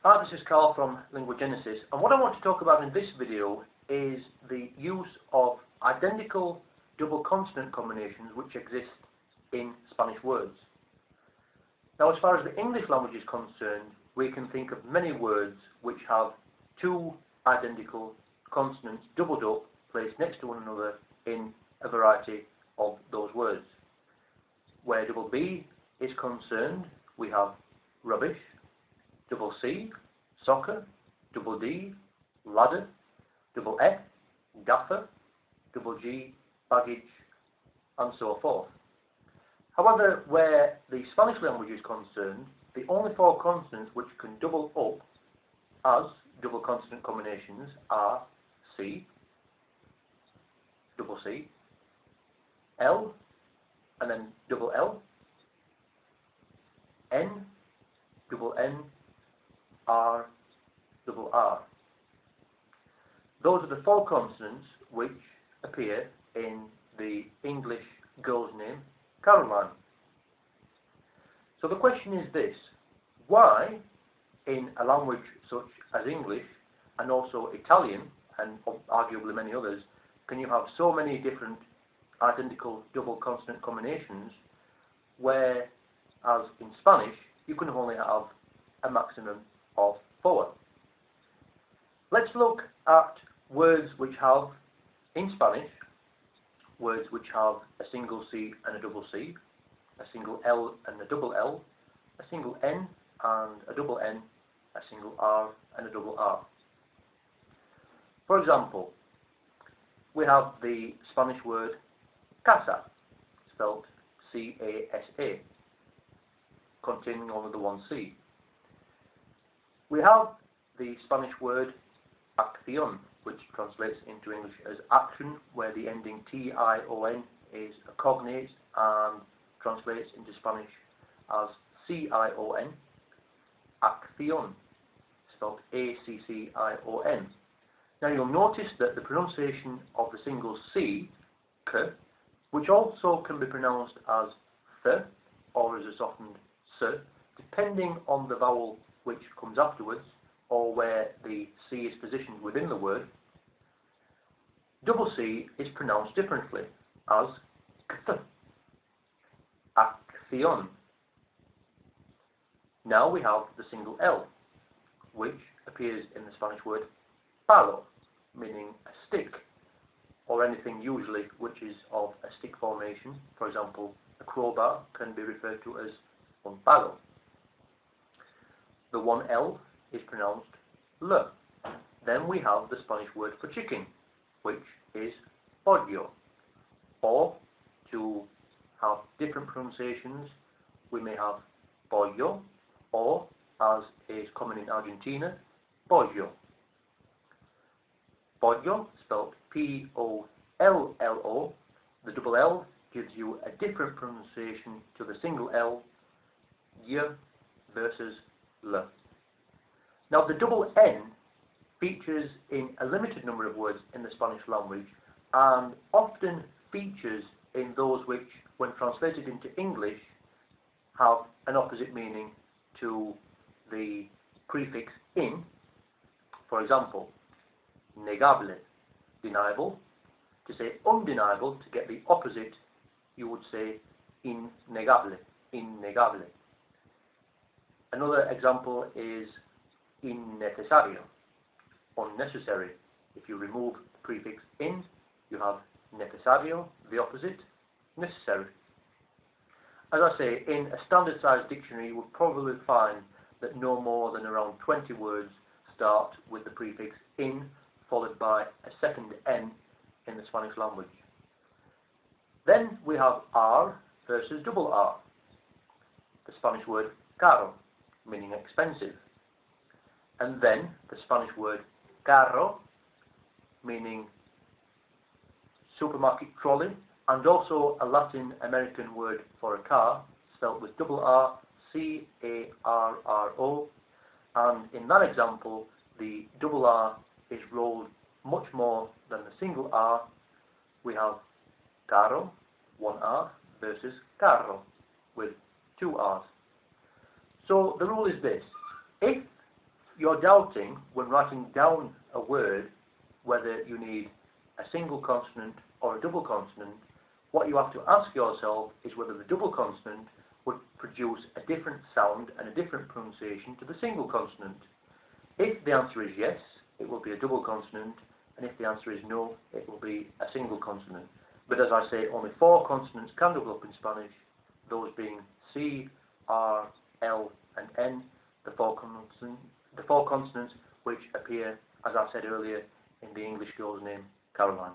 Hi, this is Carl from Linguagenesis, and what I want to talk about in this video is the use of identical double consonant combinations which exist in Spanish words. Now, as far as the English language is concerned, we can think of many words which have two identical consonants doubled up, placed next to one another in a variety of those words. Where double B is concerned, we have rubbish, double C, soccer, double D, ladder, double F, gaffer, double G, baggage, and so forth. However, where the Spanish language is concerned, the only four consonants which can double up as double consonant combinations are C, double C, L, and then double L, N, double N, R, double R. Those are the four consonants which appear in the English girl's name, Caroline. So the question is this: why, in a language such as English, and also Italian, and arguably many others, can you have so many different identical double consonant combinations, whereas in Spanish you can only have a maximum of 4? Let's look at words which have, in Spanish, words which have a single C and a double C, a single L and a double L, a single N and a double N, a single R and a double R. For example, we have the Spanish word casa, spelled C-A-S-A, containing only the one C. We have the Spanish word acción, which translates into English as action, where the ending T-I-O-N is a cognate and translates into Spanish as C-I-O-N. Acción, spelled A-C-C-I-O-N. Now you'll notice that the pronunciation of the single C, k, which also can be pronounced as th, or as a softened s, depending on the vowel which comes afterwards, or where the C is positioned within the word, double C is pronounced differently, as kth, acción. Now we have the single L, which appears in the Spanish word palo, meaning a stick, or anything usually which is of a stick formation. For example, a crowbar can be referred to as un palo. The one L is pronounced L. Then we have the Spanish word for chicken, which is pollo. Or, to have different pronunciations, we may have pollo, or, as is common in Argentina, pollo. Pollo, spelled P-O-L-L-O, the double L gives you a different pronunciation to the single L, y versus L. Now the double N features in a limited number of words in the Spanish language, and often features in those which, when translated into English, have an opposite meaning to the prefix in. For example, negable, deniable. To say undeniable, to get the opposite, you would say innegable, innegable. Another example is innecesario, unnecessary. If you remove the prefix in, you have necesario, the opposite, necessary. As I say, in a standard sized dictionary you would probably find that no more than around 20 words start with the prefix in, followed by a second N in the Spanish language. Then we have R versus double R. The Spanish word caro, meaning expensive. And then the Spanish word carro, meaning supermarket trolley, and also a Latin American word for a car, spelled with double R, C-A-R-R-O. And in that example, the double R is rolled much more than the single R. We have carro, one R, versus carro, with two R's. So the rule is this: if you're doubting when writing down a word whether you need a single consonant or a double consonant, what you have to ask yourself is whether the double consonant would produce a different sound and a different pronunciation to the single consonant. If the answer is yes, it will be a double consonant, and if the answer is no, it will be a single consonant. But as I say, only 4 consonants can double up in Spanish, those being C, R, L, and N, the four consonants which appear, as I said earlier, in the English girl's name, Caroline.